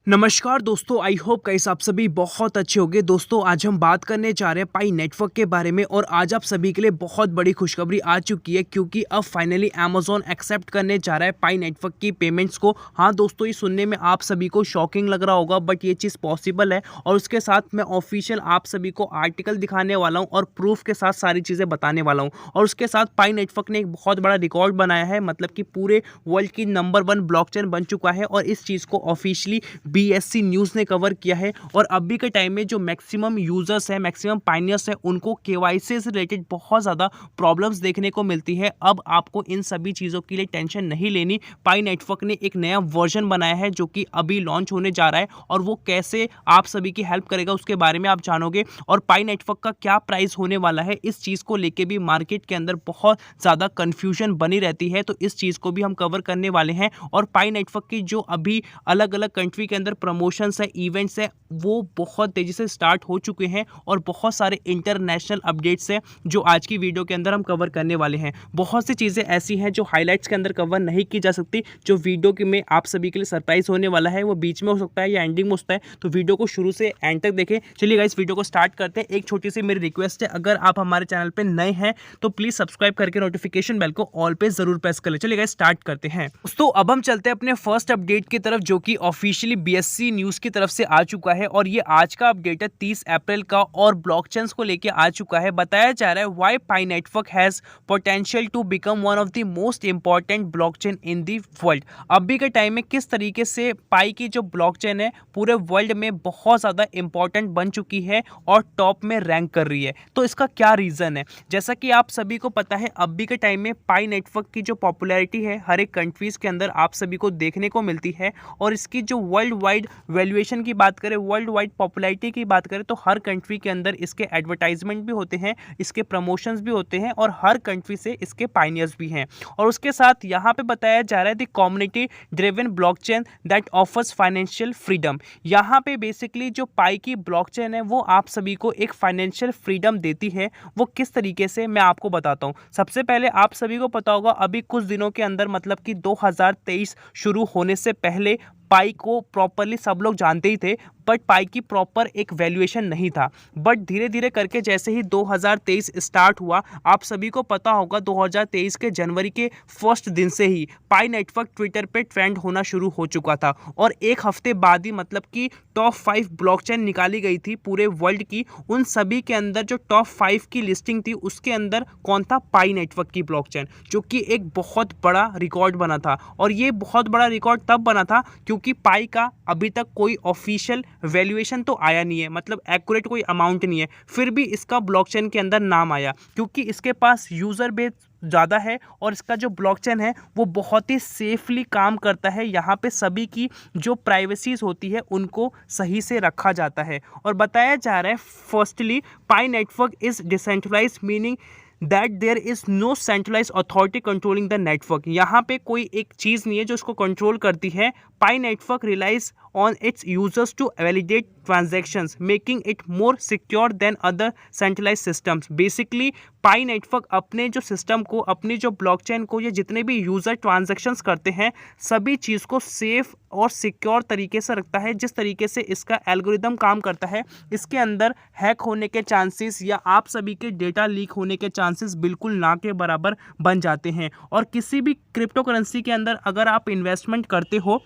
नमस्कार दोस्तों, I hope guys आप सभी बहुत अच्छे होंगे। दोस्तों आज हम बात करने जा रहे हैं पाई नेटवर्क के बारे में और आज आप सभी के लिए बहुत बड़ी खुशखबरी आ चुकी है क्योंकि अब फाइनली अमेज़न एक्सेप्ट करने जा रहा है पाई नेटवर्क की पेमेंट्स को। हाँ दोस्तों, ये सुनने में आप सभी को शॉकिंग लग रहा होगा बट ये चीज़ पॉसिबल है और उसके साथ मैं ऑफिशियल आप सभी को आर्टिकल दिखाने वाला हूँ और प्रूफ के साथ सारी चीज़ें बताने वाला हूँ। और उसके साथ पाई नेटवर्क ने एक बहुत बड़ा रिकॉर्ड बनाया है, मतलब कि पूरे वर्ल्ड की नंबर 1 ब्लॉकचेन बन चुका है और इस चीज़ को ऑफिशियली बीएससी न्यूज़ ने कवर किया है। और अभी के टाइम में जो मैक्सिमम यूजर्स हैं, मैक्सिमम पाइनियर्स हैं, उनको केवाईसी से रिलेटेड बहुत ज़्यादा प्रॉब्लम्स देखने को मिलती है। अब आपको इन सभी चीज़ों के लिए टेंशन नहीं लेनी। पाई नेटवर्क ने एक नया वर्जन बनाया है जो कि अभी लॉन्च होने जा रहा है और वो कैसे आप सभी की हेल्प करेगा उसके बारे में आप जानोगे। और पाई नेटवर्क का क्या प्राइस होने वाला है, इस चीज़ को लेके भी मार्केट के अंदर बहुत ज़्यादा कन्फ्यूजन बनी रहती है, तो इस चीज़ को भी हम कवर करने वाले हैं। और पाई नेटवर्क की जो अभी अलग अलग कंट्री के अंदर प्रमोशंस है, इवेंट्स है, वो बहुत तेज़ी से स्टार्ट हो चुके हैं और बहुत सारे इंटरनेशनल अपडेट्स हैं जो आज की वीडियो के अंदर हम कवर करने वाले हैं। बहुत सी चीज़ें ऐसी हैं जो हाइलाइट्स के अंदर कवर नहीं की जा सकती, जो वीडियो के में आप सभी के लिए सरप्राइज होने वाला है। वो बीच में हो सकता है या एंडिंग में हो सकता है, तो वीडियो को शुरू से एंड तक देखें। चलिए गाइस, वीडियो को स्टार्ट करते हैं। एक छोटी सी मेरी रिक्वेस्ट है, अगर आप हमारे चैनल पर नए हैं तो प्लीज़ सब्सक्राइब करके नोटिफिकेशन बेल को ऑल पे जरूर प्रेस कर ले। चलिए गाइस, स्टार्ट करते हैं। तो अब हम चलते हैं अपने फर्स्ट अपडेट की तरफ, जो कि ऑफिशियली बीएससी न्यूज़ की तरफ से आ चुका है और ये आज का अपडेट है 30 अप्रैल का और ब्लॉकचेन्स को लेके आ चुका है। बताया जा रहा है why Pi network has potential to become one of the most important blockchain in the world. अभी के टाइम में किस तरीके से पाई की जो ब्लॉकचेन है पूरे वर्ल्ड में बहुत ज़्यादा इंपॉर्टेंट बन चुकी है और टॉप में रैंक कर रही है। तो इसका क्या रीज़न है? जैसा कि आप सभी को पता है, अभी के टाइम में पाई नेटवर्क की जो पॉपुलैरिटी है हर एक कंट्रीज़ के अंदर आप सभी को देखने को मिलती है और इसकी जो वर्ल्ड वाइड वैल्यूएशन की बात करें, वर्ल्ड वाइड पॉपुलैरिटी की बात करें, तो हर कंट्री के अंदर इसके एडवर्टाइजमेंट भी होते हैं, इसके प्रमोशंस भी होते हैं और हर कंट्री से इसके पाइनियर्स भी हैं। और उसके साथ यहाँ पे बताया जा रहा है the community driven blockchain that offers financial freedom. यहाँ पे बेसिकली जो पाई की ब्लॉकचेन है वो आप सभी को एक फाइनेंशियल फ्रीडम देती है। वो किस तरीके से, मैं आपको बताता हूँ। सबसे पहले आप सभी को पता होगा, अभी कुछ दिनों के अंदर, मतलब कि 2023 शुरू होने से पहले पाई को प्रॉपरली सब लोग जानते ही थे, बट पाई की प्रॉपर एक वैल्यूएशन नहीं था। बट धीरे धीरे करके जैसे ही 2023 स्टार्ट हुआ, आप सभी को पता होगा 2023 के जनवरी के फर्स्ट दिन से ही पाई नेटवर्क ट्विटर पे ट्रेंड होना शुरू हो चुका था और एक हफ्ते बाद ही, मतलब कि टॉप 5 ब्लॉकचेन निकाली गई थी पूरे वर्ल्ड की। उन सभी के अंदर जो टॉप 5 की लिस्टिंग थी उसके अंदर कौन था? पाई नेटवर्क की ब्लॉकचेन, जो कि एक बहुत बड़ा रिकॉर्ड बना था। और ये बहुत बड़ा रिकॉर्ड तब बना था क्योंकि पाई का अभी तक कोई ऑफिशियल वैल्यूएशन तो आया नहीं है, मतलब एक्यूरेट कोई अमाउंट नहीं है, फिर भी इसका ब्लॉकचेन के अंदर नाम आया क्योंकि इसके पास यूज़र बेस ज़्यादा है और इसका जो ब्लॉकचेन है वो बहुत ही सेफली काम करता है। यहाँ पे सभी की जो प्राइवेसीज होती है उनको सही से रखा जाता है। और बताया जा रहा है firstly Pi network is decentralised, meaning that there is no centralise authority controlling the network. यहाँ पे कोई एक चीज़ नहीं है जो इसको कंट्रोल करती है। Pi network relies on its users to validate transactions, making it more secure than other centralise systems. Basically pi network अपने जो सिस्टम को, अपनी जो ब्लॉकचेन को, ये जितने भी यूज़र ट्रांजैक्शंस करते हैं सभी चीज़ को सेफ और सिक्योर तरीके से रखता है। जिस तरीके से इसका एल्गोरिदम काम करता है, इसके अंदर हैक होने के चांसेस या आप सभी के डेटा लीक होने के चांसेस बिल्कुल ना के बराबर बन जाते हैं। और किसी भी क्रिप्टो करेंसी के अंदर अगर आप इन्वेस्टमेंट करते हो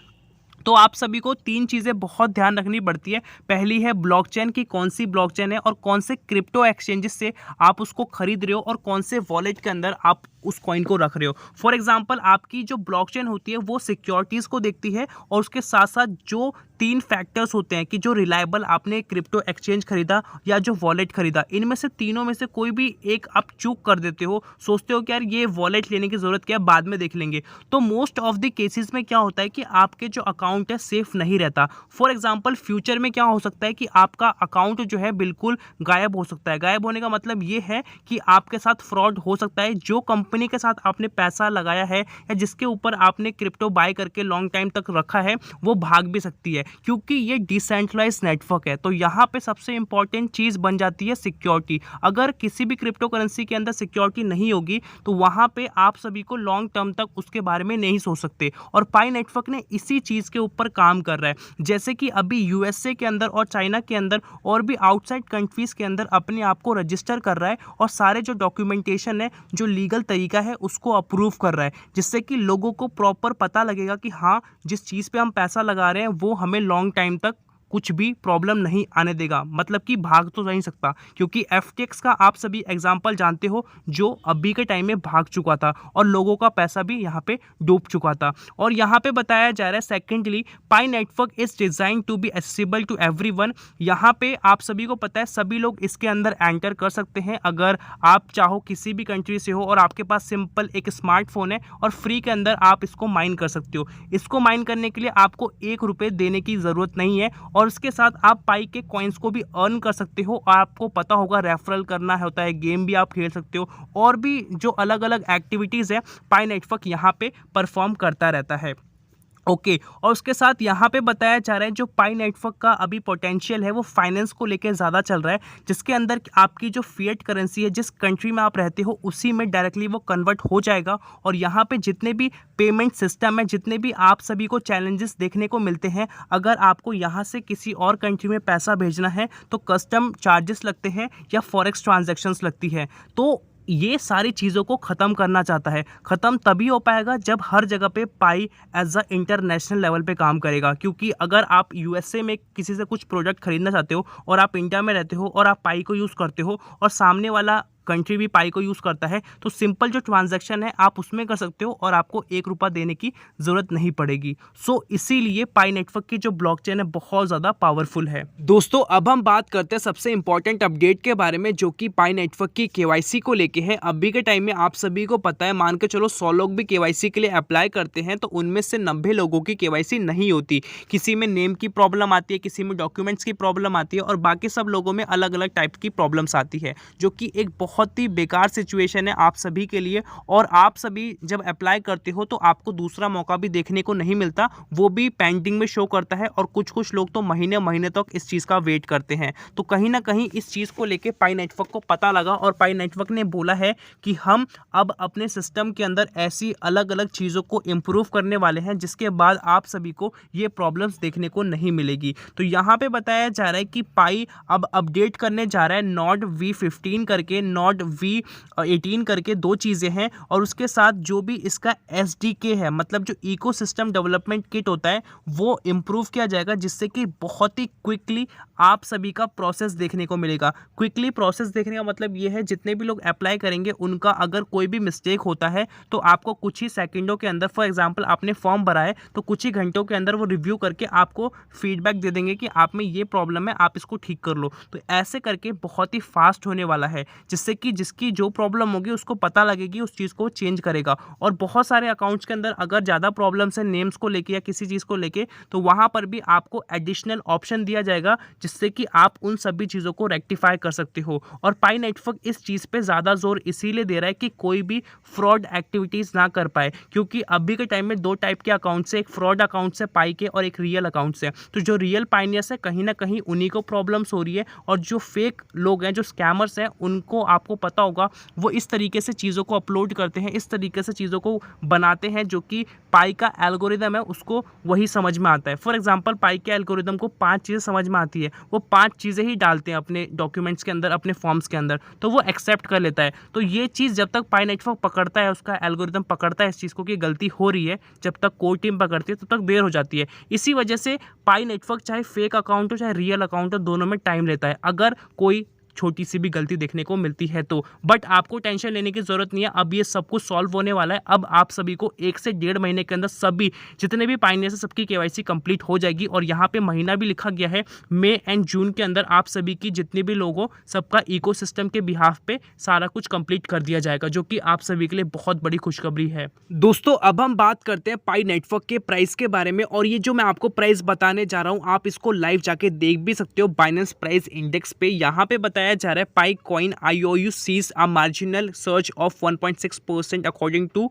तो आप सभी को 3 चीज़ें बहुत ध्यान रखनी पड़ती है। पहली है ब्लॉकचेन की कौन सी ब्लॉकचेन है और कौन से क्रिप्टो एक्सचेंजेस से आप उसको खरीद रहे हो और कौन से वॉलेट के अंदर आप उस कॉइन को रख रहे हो। फॉर एग्जांपल, आपकी जो ब्लॉकचेन होती है वो सिक्योरिटीज़ को देखती है और उसके साथ साथ जो 3 फैक्टर्स होते हैं कि जो रिलायबल आपने क्रिप्टो एक्सचेंज खरीदा या जो वॉलेट खरीदा, इनमें से तीनों में से कोई भी एक आप चूक कर देते हो, सोचते हो कि यार ये वॉलेट लेने की ज़रूरत क्या है, बाद में देख लेंगे, तो मोस्ट ऑफ द केसेस में क्या होता है कि आपके जो अकाउंट है सेफ नहीं रहता। फॉर एग्जांपल, फ्यूचर में क्या हो सकता है कि आपका अकाउंट जो है बिल्कुल गायब हो सकता है। गायब होने का मतलब ये है कि आपके साथ फ्रॉड हो सकता है। जो कंपनी कंपनी के साथ आपने पैसा लगाया है या जिसके ऊपर आपने क्रिप्टो बाय करके लॉन्ग टाइम तक रखा है वो भाग भी सकती है, क्योंकि ये डिसेंट्रलाइज्ड नेटवर्क है। तो यहाँ पे सबसे इंपॉर्टेंट चीज़ बन जाती है सिक्योरिटी। अगर किसी भी क्रिप्टो करेंसी के अंदर सिक्योरिटी नहीं होगी तो वहाँ पे आप सभी को लॉन्ग टर्म तक उसके बारे में नहीं सोच सकते, और पाई नेटवर्क ने इसी चीज़ के ऊपर काम कर रहा है। जैसे कि अभी यूएसए के अंदर और चाइना के अंदर और भी आउटसाइड कंट्रीज़ के अंदर अपने आप को रजिस्टर कर रहा है और सारे जो डॉक्यूमेंटेशन है, जो लीगल तरीका है, उसको अप्रूव कर रहा है, जिससे कि लोगों को प्रॉपर पता लगेगा कि हाँ, जिस चीज़ पे हम पैसा लगा रहे हैं वो हमें लॉन्ग टाइम तक कुछ भी प्रॉब्लम नहीं आने देगा। मतलब कि भाग तो नहीं सकता, क्योंकि FTX का आप सभी एग्जांपल जानते हो, जो अभी के टाइम में भाग चुका था और लोगों का पैसा भी यहाँ पे डूब चुका था। और यहाँ पे बताया जा रहा है secondly, Pi network is design to be accessible to everyone. यहाँ पे आप सभी को पता है सभी लोग इसके अंदर एंटर कर सकते हैं। अगर आप चाहो किसी भी कंट्री से हो और आपके पास सिंपल एक स्मार्टफोन है और फ्री के अंदर आप इसको माइन कर सकते हो। इसको माइन करने के लिए आपको 1 रुपये देने की ज़रूरत नहीं है, और इसके साथ आप पाई के कॉइन्स को भी अर्न कर सकते हो। और आपको पता होगा रेफरल करना होता है, गेम भी आप खेल सकते हो, और भी जो अलग अलग एक्टिविटीज़ है पाई नेटवर्क यहाँ पे परफॉर्म करता रहता है। ओके, और उसके साथ यहाँ पे बताया जा रहा है जो पाई नेटवर्क का अभी पोटेंशियल है वो फाइनेंस को लेकर ज़्यादा चल रहा है, जिसके अंदर आपकी जो फिएट करेंसी है, जिस कंट्री में आप रहते हो उसी में डायरेक्टली वो कन्वर्ट हो जाएगा। और यहाँ पे जितने भी पेमेंट सिस्टम है, जितने भी आप सभी को चैलेंजेस देखने को मिलते हैं, अगर आपको यहाँ से किसी और कंट्री में पैसा भेजना है तो कस्टम चार्जेस लगते हैं या फॉरेक्स ट्रांजैक्शंस लगती है। तो ये सारी चीज़ों को ख़त्म करना चाहता है। ख़त्म तभी हो पाएगा जब हर जगह पे पाई एज अ इंटरनेशनल लेवल पे काम करेगा, क्योंकि अगर आप यूएसए में किसी से कुछ प्रोडक्ट खरीदना चाहते हो और आप इंडिया में रहते हो और आप पाई को यूज़ करते हो और सामने वाला कंट्री भी पाई को यूज़ करता है, तो सिंपल जो ट्रांजैक्शन है आप उसमें कर सकते हो और आपको 1 रुपया देने की ज़रूरत नहीं पड़ेगी। सो इसीलिए पाई नेटवर्क की जो ब्लॉकचेन है बहुत ज़्यादा पावरफुल है। दोस्तों, अब हम बात करते हैं सबसे इंपॉर्टेंट अपडेट के बारे में, जो कि पाई नेटवर्क की केवाईसी को लेके है। अभी के टाइम में आप सभी को पता है, मान के चलो 100 लोग भी केवाईसी के लिए अप्लाई करते हैं तो उनमें से 90 लोगों की केवाईसी नहीं होती। किसी में नेम की प्रॉब्लम आती है, किसी में डॉक्यूमेंट्स की प्रॉब्लम आती है, और बाकी सब लोगों में अलग अलग टाइप की प्रॉब्लम्स आती है, जो कि एक बहुत ही बेकार सिचुएशन है आप सभी के लिए। और आप सभी जब अप्लाई करते हो तो आपको दूसरा मौका भी देखने को नहीं मिलता, वो भी पेंडिंग में शो करता है, और कुछ लोग तो महीने महीने तक इस चीज़ का वेट करते हैं। तो कहीं ना कहीं इस चीज़ को लेके पाई नेटवर्क को पता लगा और पाई नेटवर्क ने बोला है कि हम अब अपने सिस्टम के अंदर ऐसी अलग अलग चीज़ों को इम्प्रूव करने वाले हैं, जिसके बाद आप सभी को ये प्रॉब्लम्स देखने को नहीं मिलेगी। तो यहाँ पे बताया जा रहा है कि पाई अब अपडेट करने जा रहा है नॉड V15 करके, नॉड V18 करके, 2 चीज़ें हैं। और उसके साथ जो भी इसका SDK है, मतलब जो इकोसिस्टम डेवलपमेंट किट होता है, वो इम्प्रूव किया जाएगा, जिससे कि बहुत ही क्विकली आप सभी का प्रोसेस देखने को मिलेगा। क्विकली प्रोसेस देखने का मतलब ये है, जितने भी लोग अप्लाई करेंगे उनका अगर कोई भी मिस्टेक होता है तो आपको कुछ ही सेकंडों के अंदर, फॉर एग्जांपल आपने फॉर्म भरा है तो कुछ ही घंटों के अंदर वो रिव्यू करके आपको फीडबैक दे देंगे कि आप में ये प्रॉब्लम है, आप इसको ठीक कर लो। तो ऐसे करके बहुत ही फास्ट होने वाला है, जिससे कि जिसकी जो प्रॉब्लम होगी उसको पता लगेगी, उस चीज़ को चेंज करेगा। और बहुत सारे अकाउंट्स के अंदर अगर ज़्यादा प्रॉब्लम्स है नेम्स को लेके या किसी चीज़ को लेके, तो वहाँ पर भी आपको एडिशनल ऑप्शन दिया जाएगा, जिससे कि आप उन सभी चीज़ों को रेक्टिफाई कर सकते हो। और पाई नेटवर्क इस चीज़ पे ज़्यादा जोर इसीलिए दे रहा है कि कोई भी फ्रॉड एक्टिविटीज़ ना कर पाए, क्योंकि अभी के टाइम में 2 टाइप के अकाउंट्स है, एक फ्रॉड अकाउंट्स है पाई के और एक रियल अकाउंट्स है। तो जो रियल पाइनियर्स है कहीं ना कहीं उन्हीं को प्रॉब्लम्स हो रही है, और जो फेक लोग हैं, जो स्कैमर्स हैं, उनको आपको पता होगा वो इस तरीके से चीज़ों को अपलोड करते हैं, इस तरीके से चीज़ों को बनाते हैं, जो कि पाई का एल्गोरिदम है उसको वही समझ में आता है। फॉर एग्जांपल पाई के एल्गोरिदम को 5 चीज़ें समझ में आती है, वो 5 चीज़ें ही डालते हैं अपने डॉक्यूमेंट्स के अंदर, अपने फॉर्म्स के अंदर, तो वो एक्सेप्ट कर लेता है। तो ये चीज़ जब तक पाई नेटवर्क पकड़ता है, उसका एल्गोरिदम पकड़ता है इस चीज़ को कि गलती हो रही है, जब तक कोर टीम पकड़ती है तब तक देर हो जाती है। इसी वजह से पाई नेटवर्क चाहे फेक अकाउंट हो चाहे रियल अकाउंट हो, दोनों में टाइम लेता है अगर कोई छोटी सी भी गलती देखने को मिलती है तो। बट आपको टेंशन लेने की ज़रूरत नहीं है, अब ये सब कुछ सॉल्व होने वाला है। अब आप सभी को 1 से 1.5 महीने के अंदर सभी जितने भी पाइनियर्स है सबकी केवाईसी कंप्लीट हो जाएगी। और यहाँ पे महीना भी लिखा गया है, मई एंड जून के अंदर आप सभी की जितने भी लोग हो सबका इकोसिस्टम के बिहाफ पे सारा कुछ कंप्लीट कर दिया जाएगा, जो कि आप सभी के लिए बहुत बड़ी खुशखबरी है। दोस्तों, अब हम बात करते हैं पाई नेटवर्क के प्राइस के बारे में, और ये जो मैं आपको प्राइस बताने जा रहा हूँ आप इसको लाइव जाके देख भी सकते हो बाइनेंस प्राइस इंडेक्स पे। यहाँ पे बताया बताया जा रहा है pi coin IOU sees a marginal search of 1.6% according to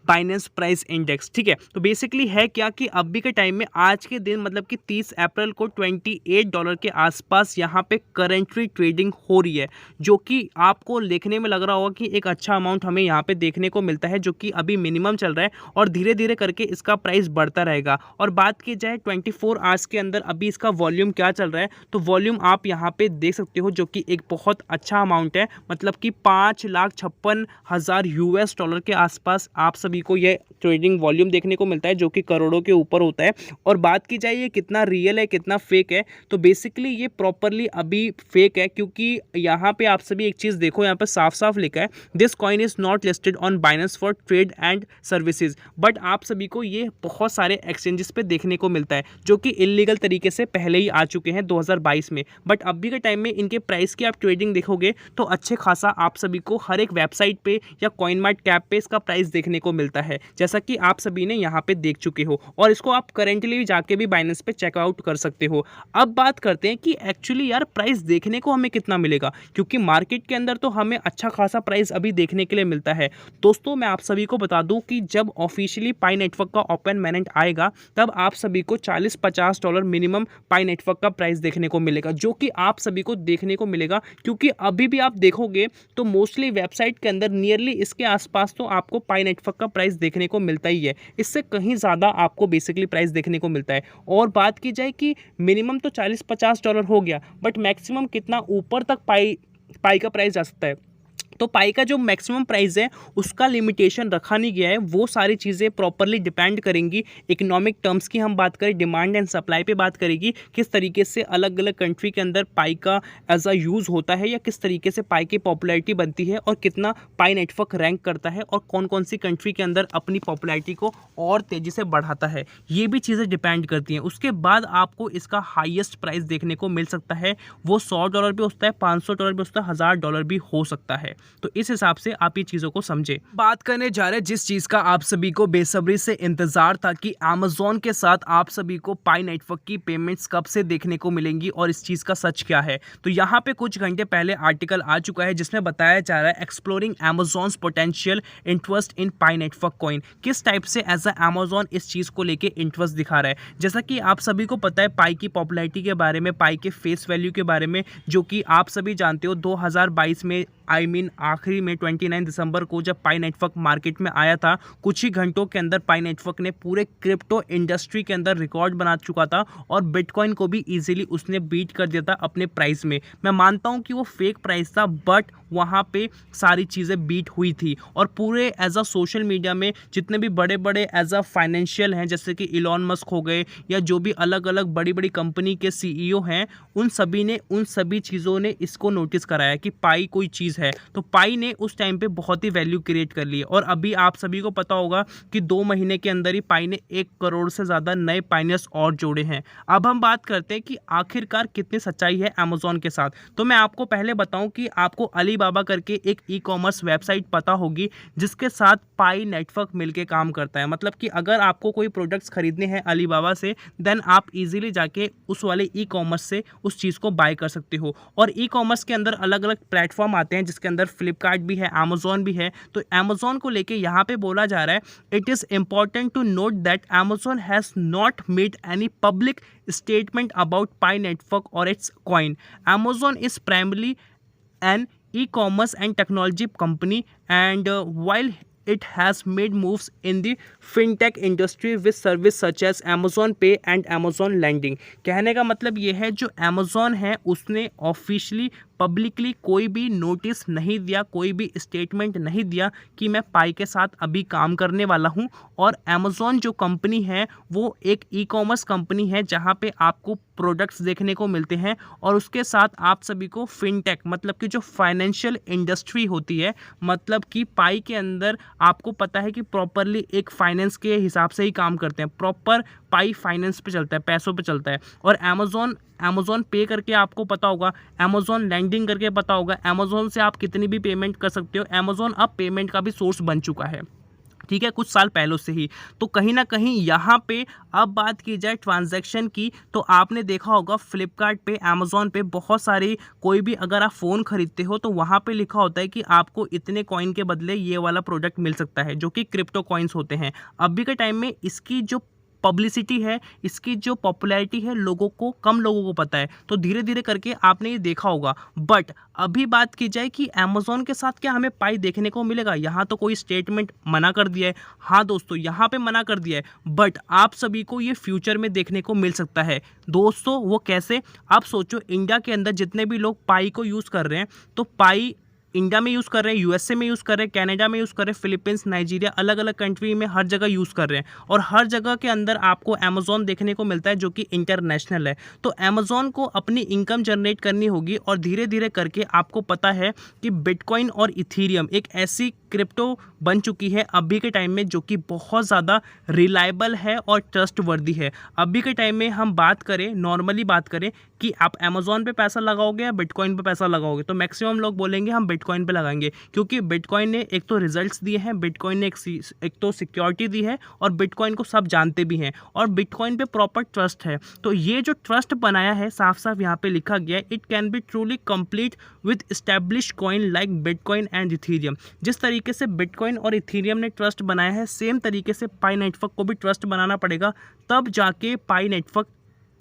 Binance price index. ठीक है, तो बेसिकली है क्या कि अभी के टाइम में आज के दिन मतलब कि 30 अप्रैल को $28 के आसपास यहाँ पे करेंटली ट्रेडिंग हो रही है, जो कि आपको देखने में लग रहा होगा कि एक अच्छा अमाउंट हमें यहाँ पे देखने को मिलता है, जो कि अभी मिनिमम चल रहा है और धीरे धीरे करके इसका प्राइस बढ़ता रहेगा। और बात की जाए 24 आवर्स के अंदर अभी इसका वॉल्यूम क्या चल रहा है, तो वॉल्यूम आप यहाँ पे देख सकते हो, जो कि एक बहुत अच्छा अमाउंट है, मतलब कि $5,56,000 के आसपास आप सभी को ये ट्रेडिंग वॉल्यूम देखने को मिलता है, जो कि करोड़ों के ऊपर होता है। और बात की जाए ये कितना रियल है कितना फेक है, तो बेसिकली ये प्रॉपरली अभी फेक है, क्योंकि यहाँ पे आप सभी एक चीज़ देखो, यहाँ पे साफ साफ लिखा है this coin is not listed on Binance for trade and services. But आप सभी को ये बहुत सारे एक्सचेंजेस पे देखने को मिलता है, जो कि इलीगल तरीके से पहले ही आ चुके हैं 2022 में। बट अभी के टाइम में इनके प्राइस की आप ट्रेडिंग देखोगे तो अच्छे खासा आप सभी को हर एक वेबसाइट पे या कॉइन मार्ट कैप पे इसका प्राइस देखने को मिलता है, जैसा कि आप सभी ने यहाँ पे देख चुके हो। और इसको आप करेंटली जाके भी बाइनेंस पे चेकआउट कर सकते हो। अब बात करते हैं कि एक्चुअली यार प्राइस देखने को हमें कितना मिलेगा, क्योंकि मार्केट के अंदर तो हमें अच्छा खासा प्राइस अभी देखने के लिए मिलता है। दोस्तों मैं आप सभी को बता दूं कि जब ऑफिशियली पाई नेटवर्क का ओपन मैनेंट आएगा तब आप सभी को $40-50 मिनिमम पाई नेटवर्क का प्राइस देखने को मिलेगा, जो कि आप सभी को देखने को मिलेगा। क्योंकि अभी भी आप देखोगे तो मोस्टली वेबसाइट के अंदर नियरली इसके आसपास तो आपको पाई नेटवर्क का प्राइस देखने को मिलता ही है, इससे कहीं ज़्यादा आपको बेसिकली प्राइस देखने को मिलता है। और बात की जाए कि मिनिमम तो $40-50 हो गया, बट मैक्सिमम कितना ऊपर तक पाई का प्राइस जा सकता है, तो पाई का जो मैक्सिमम प्राइस है उसका लिमिटेशन रखा नहीं गया है। वो सारी चीज़ें प्रॉपरली डिपेंड करेंगी इकोनॉमिक टर्म्स की हम बात करें, डिमांड एंड सप्लाई पे बात करेगी, किस तरीके से अलग अलग कंट्री के अंदर पाई का एज अ यूज़ होता है, या किस तरीके से पाई की पॉपुलैरिटी बनती है और कितना पाई नेटवर्क रैंक करता है, और कौन कौन सी कंट्री के अंदर अपनी पॉपुलैरिटी को और तेज़ी से बढ़ाता है, ये भी चीज़ें डिपेंड करती हैं। उसके बाद आपको इसका हाईएस्ट प्राइस देखने को मिल सकता है, वो $100 भी हो सकता है, $500 भी हो सकता है, $1000 भी हो सकता है। तो इस हिसाब से आप ये चीज़ों को समझे। बात करने जा रहे हैं जिस चीज़ का आप सभी को बेसब्री से इंतजार था कि Amazon के साथ आप सभी को पाई नेटवर्क की पेमेंट्स कब से देखने को मिलेंगी और इस चीज़ का सच क्या है। तो यहाँ पे कुछ घंटे पहले आर्टिकल आ चुका है जिसमें बताया जा रहा है exploring Amazon's potential interest in pi network coin. किस टाइप से एज अ Amazon इस चीज़ को लेके इंटरेस्ट दिखा रहा है। जैसा कि आप सभी को पता है पाई की पॉपुलैरिटी के बारे में, पाई के फेस वैल्यू के बारे में, जो कि आप सभी जानते हो 2022 में आखिरी में 29 दिसंबर को जब पाई नेटवर्क मार्केट में आया था, कुछ ही घंटों के अंदर पाई नेटवर्क ने पूरे क्रिप्टो इंडस्ट्री के अंदर रिकॉर्ड बना चुका था और बिटकॉइन को भी इजीली उसने बीट कर दिया था अपने प्राइस में। मैं मानता हूं कि वो फेक प्राइस था, बट वहाँ पे सारी चीज़ें बीट हुई थी। और पूरे एज अ सोशल मीडिया में जितने भी बड़े बड़े एज अ फाइनेंशियल हैं, जैसे कि इलॉन मस्क हो गए या जो भी अलग अलग बड़ी बड़ी कंपनी के CEO हैं, उन सभी चीज़ों ने इसको नोटिस कराया कि पाई कोई चीज़ है। तो पाई ने उस टाइम पे बहुत ही वैल्यू क्रिएट कर ली। और अभी आप सभी को पता होगा कि 2 महीने के अंदर ही पाई ने 1 करोड़ से ज़्यादा नए पाइनियर्स और जोड़े हैं। अब हम बात करते हैं कि आखिरकार कितनी सच्चाई है Amazon के साथ। तो मैं आपको पहले बताऊं कि आपको अलीबाबा करके एक ई-कॉमर्स वेबसाइट पता होगी जिसके साथ पाई नेटवर्क मिलके काम करता है। मतलब कि अगर आपको कोई प्रोडक्ट्स खरीदने हैं अलीबाबा से, देन आप इजीली जाके उस वाले ई-कॉमर्स से उस चीज़ को बाय कर सकते हो। और ई-कॉमर्स के अंदर अलग अलग प्लेटफॉर्म आते हैं जिसके अंदर फ्लिपकार्ट भी है, Amazon भी है। तो Amazon को लेके यहाँ पे बोला जा रहा है it is important to note that Amazon has not made any public statement about pi network और its coin. Amazon is primarily an e-commerce and technology company, and while it has made moves in the fintech industry with service such as Amazon Pay and Amazon Lending। कहने का मतलब ये है जो Amazon है उसने officially publicly कोई भी नोटिस नहीं दिया, कोई भी स्टेटमेंट नहीं दिया कि मैं पाई के साथ अभी काम करने वाला हूं। और Amazon जो कंपनी है वो एक ई-कॉमर्स कंपनी है जहां पे आपको प्रोडक्ट्स देखने को मिलते हैं और उसके साथ आप सभी को फिनटेक मतलब कि जो फाइनेंशियल इंडस्ट्री होती है, मतलब कि पाई के अंदर आपको पता है कि प्रॉपरली एक फाइनेंस के हिसाब से ही काम करते हैं। प्रॉपर पाई फाइनेंस पे चलता है, पैसों पे चलता है। और Amazon पे करके आपको पता होगा, Amazon लैंडिंग करके पता होगा, Amazon से आप कितनी भी पेमेंट कर सकते हो। Amazon अब पेमेंट का भी सोर्स बन चुका है। ठीक है, कुछ साल पहले से ही। तो कहीं ना कहीं यहाँ पे अब बात की जाए ट्रांजैक्शन की, तो आपने देखा होगा फ्लिपकार्ट पे, अमेजोन पे बहुत सारी, कोई भी अगर आप फ़ोन खरीदते हो तो वहाँ पे लिखा होता है कि आपको इतने कॉइन के बदले ये वाला प्रोडक्ट मिल सकता है, जो कि क्रिप्टो कॉइन्स होते हैं। अभी के टाइम में इसकी जो पब्लिसिटी है, इसकी जो पॉपुलैरिटी है, कम लोगों को पता है, तो धीरे धीरे करके आपने ये देखा होगा। बट अभी बात की जाए कि अमेजोन के साथ क्या हमें पाई देखने को मिलेगा, यहाँ तो कोई स्टेटमेंट मना कर दिया है। हाँ दोस्तों, यहाँ पे मना कर दिया है, बट आप सभी को ये फ्यूचर में देखने को मिल सकता है। दोस्तों वो कैसे, आप सोचो, इंडिया के अंदर जितने भी लोग पाई को यूज़ कर रहे हैं, तो पाई इंडिया में यूज़ कर रहे हैं, यूएसए में यूज़ कर रहे हैं, कनाडा में यूज़ कर रहे हैं, फिलीपींस, नाइजीरिया, अलग अलग कंट्री में हर जगह यूज़ कर रहे हैं। और हर जगह के अंदर आपको अमेजोन देखने को मिलता है, जो कि इंटरनेशनल है। तो अमेजोन को अपनी इनकम जनरेट करनी होगी, और धीरे धीरे करके आपको पता है कि बिटकॉइन और इथीरियम एक ऐसी क्रिप्टो बन चुकी है अभी के टाइम में, जो कि बहुत ज़्यादा रिलायबल है और ट्रस्टवर्दी है। अभी के टाइम में हम बात करें, नॉर्मली बात करें कि आप अमेजोन पे पैसा लगाओगे या बिटकॉइन पे पैसा लगाओगे, तो मैक्सिमम लोग बोलेंगे हम बिटकॉइन पे लगाएंगे, क्योंकि बिटकॉइन ने एक तो रिजल्ट्स दिए हैं, बिटकॉइन ने एक तो सिक्योरिटी दी है, और बिटकॉइन को सब जानते भी हैं, और बिटकॉइन पे प्रॉपर ट्रस्ट है। तो ये जो ट्रस्ट बनाया है, साफ साफ यहाँ पे लिखा गया है, it can be truly complete with established coin like bitcoin and Ethereum. जिस तरीके से बिटकॉइन और इथीरियम ने ट्रस्ट बनाया है, सेम तरीके से पाई नेटवर्क को भी ट्रस्ट बनाना पड़ेगा, तब जाके पाई नेटवर्क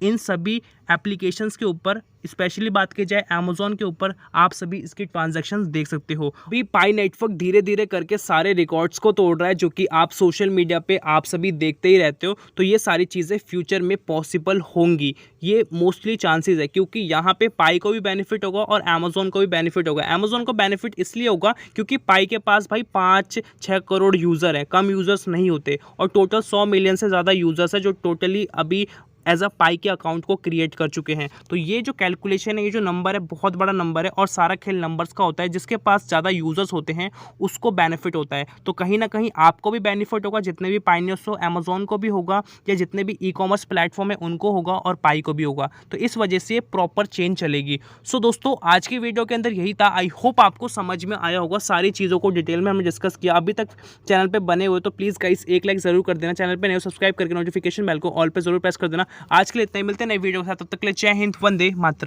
इन सभी एप्लीकेशंस के ऊपर, स्पेशली बात की जाए अमेजोन के ऊपर, आप सभी इसकी ट्रांजैक्शंस देख सकते हो। अभी पाई नेटवर्क धीरे धीरे करके सारे रिकॉर्ड्स को तोड़ रहा है, जो कि आप सोशल मीडिया पे आप सभी देखते ही रहते हो। तो ये सारी चीज़ें फ्यूचर में पॉसिबल होंगी, ये मोस्टली चांसेस है, क्योंकि यहाँ पे पाई को भी बेनिफिट होगा और अमेजोन को भी बेनिफिट होगा। अमेजोन को बेनिफिट इसलिए होगा क्योंकि पाई के पास भाई 5-6 करोड़ यूज़र हैं, कम यूज़र्स नहीं होते, और टोटल 100 मिलियन से ज़्यादा यूज़र्स है जो टोटली अभी एज अ पाई के अकाउंट को क्रिएट कर चुके हैं। तो ये जो कैलकुलेशन है, ये जो नंबर है, बहुत बड़ा नंबर है, और सारा खेल नंबर्स का होता है। जिसके पास ज़्यादा यूजर्स होते हैं उसको बेनिफिट होता है। तो कहीं ना कहीं आपको भी बेनिफिट होगा, जितने भी पाइनियर्स हो, अमेजोन को भी होगा, या जितने भी ई कॉमर्स प्लेटफॉर्म है उनको होगा, और पाई को भी होगा। तो इस वजह से प्रॉपर चेंज चलेगी। सो दोस्तों, आज की वीडियो के अंदर यही था। आई होप आपको समझ में आया होगा, सारी चीज़ों को डिटेल में हमने डिस्कस किया। अभी तक चैनल पर बने हुए तो प्लीज़ गाइस एक लाइक ज़रूर कर देना, चैनल पर नए सब्सक्राइब करके नोटिफिकेशन बेल को ऑल पे जरूर प्रेस कर देना। आज के लिए इतना ही, मिलते हैं नई वीडियो के साथ, तब तक के लिए जय हिंद, वंदे मातरम।